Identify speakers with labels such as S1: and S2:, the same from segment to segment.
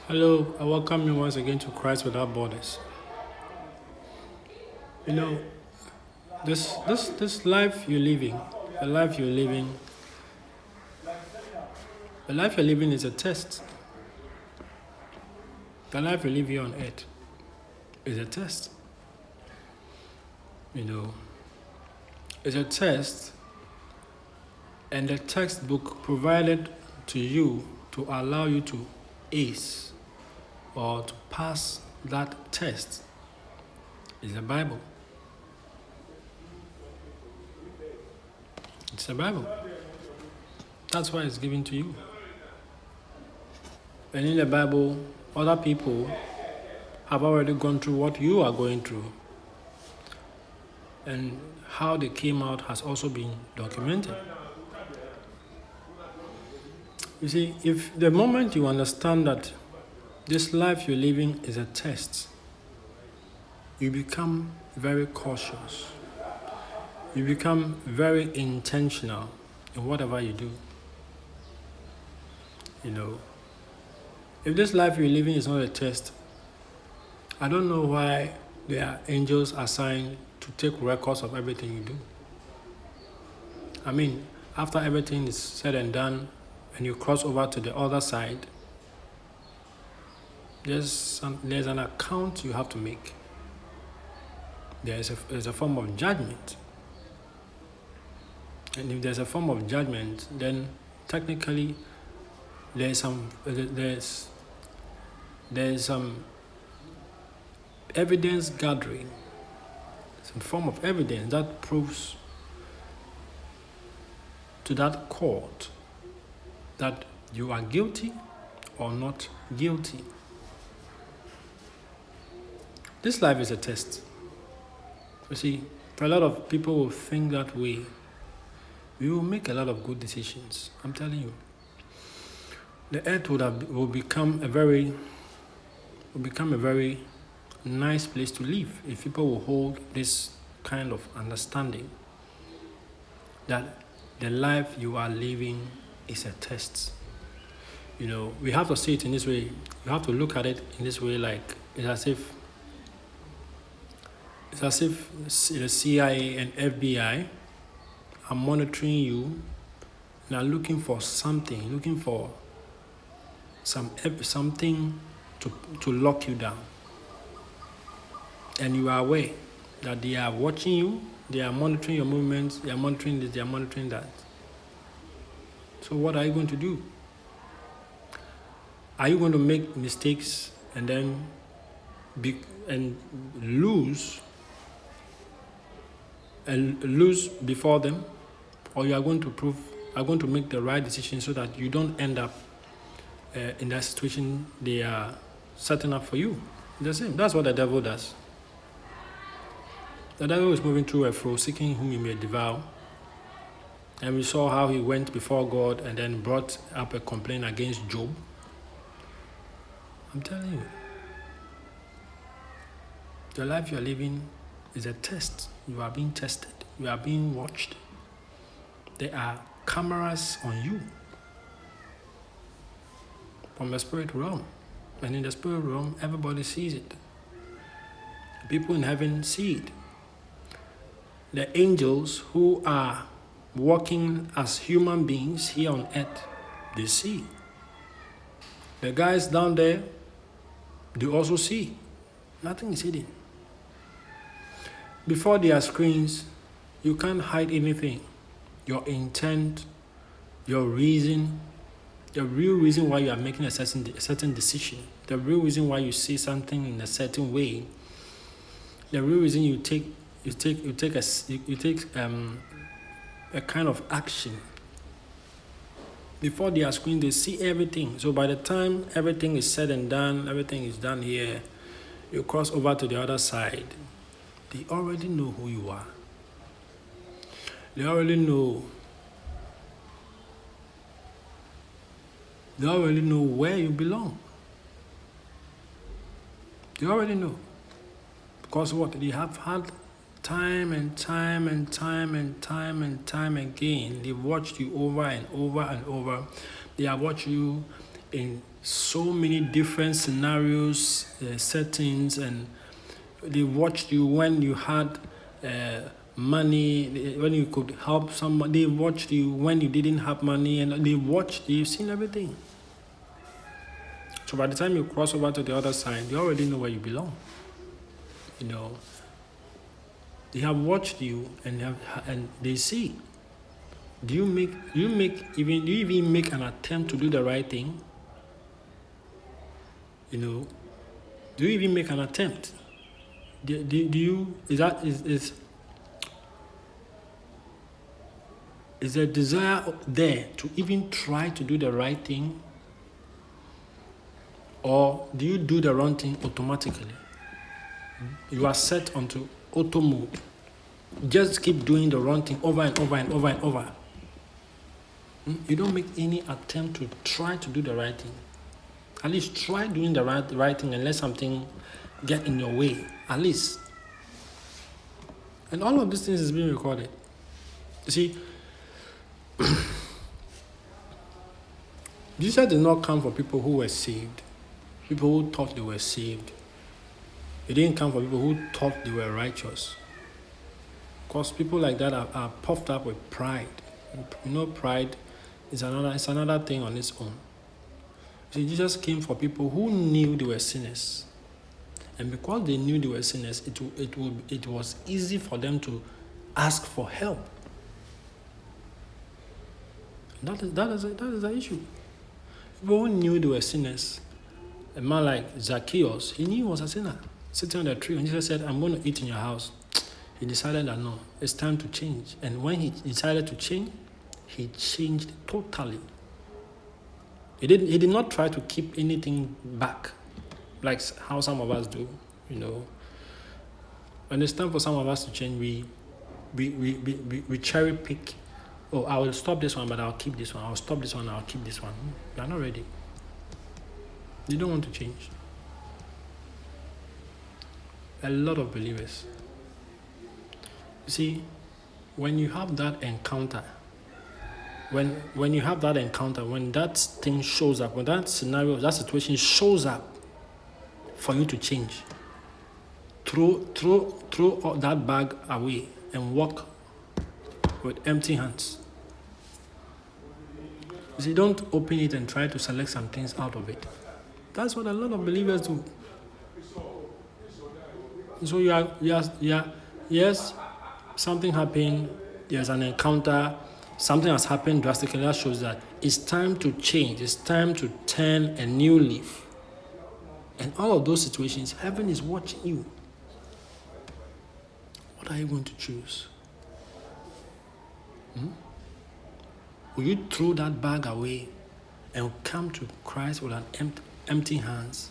S1: Hello, I welcome you once again to Christ Without Borders. You know, this life you're living, the life you're living, the life you're living is a test. The life you live here on earth is a test. You know, it's a test, and the textbook provided to you to allow you to ace or to pass that test is the Bible. It's the Bible. That's why it's given to you. And in the Bible, other people have already gone through what you are going through. And how they came out has also been documented. You see, if the moment you understand that this life you're living is a test, you become very cautious. You become very intentional in whatever you do. You know, if this life you're living is not a test, I don't know why there are angels assigned to take records of everything you do. I mean, after everything is said and done, and you cross over to the other side, there's an account you have to make. There's a form of judgment. And if there's a form of judgment, then technically there's some evidence gathering, some form of evidence that proves to that court that you are guilty or not guilty. This life is a test. You see, a lot of people will think that we will make a lot of good decisions. I'm telling you. The earth will become a very nice place to live if people will hold this kind of understanding that the life you are living is a test. You know, we have to see it in this way. You have to look at it in this way, like it's as if the CIA and FBI are monitoring you and are looking for something to lock you down. And you are aware that they are watching you, they are monitoring your movements, they are monitoring this, they are monitoring that. So what are you going to do? Are you going to make mistakes and then lose before them, or you are going to make the right decision so that you don't end up in that situation they are setting up for you? The same. That's what the devil does. The devil is moving through a fro, seeking whom he may devour. And we saw how he went before God and then brought up a complaint against Job. I'm telling you, the life you are living is a test. You are being tested. You are being watched. There are cameras on you from the spirit realm. And in the spirit realm, everybody sees it. People in heaven see it. The angels who are walking as human beings here on earth, they see. The guys down there, they also see. Nothing is hidden. Before their screens, you can't hide anything. Your intent, your reason, the real reason why you are making a certain decision, the real reason why you say something in a certain way, the real reason you take a kind of action. Before their screen, they see everything. So by the time everything is said and done, everything is done here, you cross over to the other side. They already know who you are. They already know where you belong. They already know. Because what? They have had time and time again. They've watched you over and over and over. They have watched you in so many different scenarios, settings, and they watched you when you had money, when you could help someone. They watched you when you didn't have money, and you've seen everything. So by the time you cross over to the other side, you already know where you belong. They have watched you and they see. Do you even make an attempt to do the right thing? Do you even make an attempt? Is there a desire there to even try to do the right thing? Or do you do the wrong thing automatically? You are set onto auto mode. Just keep doing the wrong thing over and over and over and over. You don't make any attempt to try to do the right thing. At least try doing the right thing and let something get in your way. At least. And all of these things is being recorded. You see, Jesus did not come for people who were saved. People who thought they were saved. He didn't come for people who thought they were righteous. Because people like that are puffed up with pride. Pride is another thing on its own. See, Jesus came for people who knew they were sinners. And because they knew they were sinners, it was easy for them to ask for help. That is the issue. People who knew they were sinners, a man like Zacchaeus, he knew he was a sinner, sitting on the tree. And Jesus said, I'm going to eat in your house. He decided that no, it's time to change. And when he decided to change, he changed totally. He did not try to keep anything back, like how some of us do. When it's time for some of us to change, we cherry pick. Oh, I will stop this one, but I'll keep this one. I'll stop this one, I'll keep this one. You are not ready. You don't want to change. A lot of believers. You see, when you have that encounter, when that thing shows up, when that scenario, that situation shows up for you to change, throw that bag away and walk with empty hands. You see, don't open it and try to select some things out of it. That's what a lot of believers do. So yes, something happened, there's an encounter, something has happened drastically that shows that it's time to change, it's time to turn a new leaf. And all of those situations, heaven is watching you. What are you going to choose? Will you throw that bag away and come to Christ with an empty hands,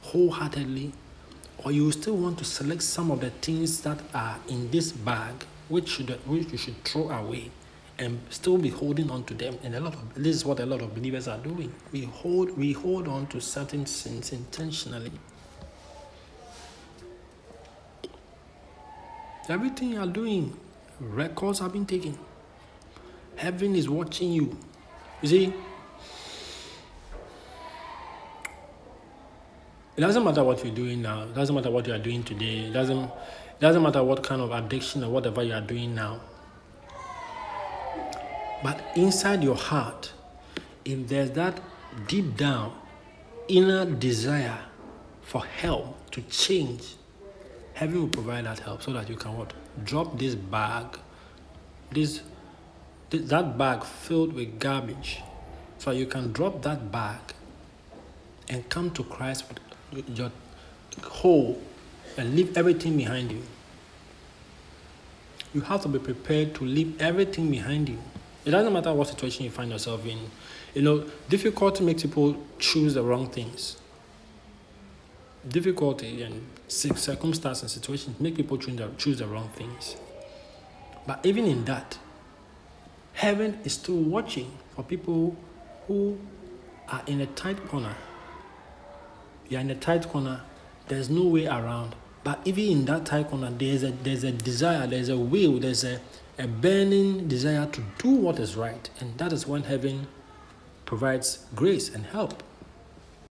S1: wholeheartedly? Or you still want to select some of the things that are in this bag, which you should throw away, and still be holding on to them? And this is what a lot of believers are doing. We hold on to certain sins intentionally. Everything you are doing, records have been taken. Heaven is watching you. You see, it doesn't matter what you're doing now. It doesn't matter what you are doing today. It doesn't matter what kind of addiction or whatever you are doing now. But inside your heart, if there's that deep down inner desire for help to change, heaven will provide that help so that you can what? Drop this bag, that bag filled with garbage, so you can drop that bag and come to Christ with your whole and leave everything behind you. You have to be prepared to leave everything behind you. It doesn't matter what situation you find yourself in. Difficulty makes people choose the wrong things. Difficulty and circumstances and situations make people choose the wrong things. But even in that, heaven is still watching for people who are in a tight corner. You're in a tight corner, there's no way around. But even in that tight corner, there's a desire, there's a will, there's a burning desire to do what is right. And that is when heaven provides grace and help.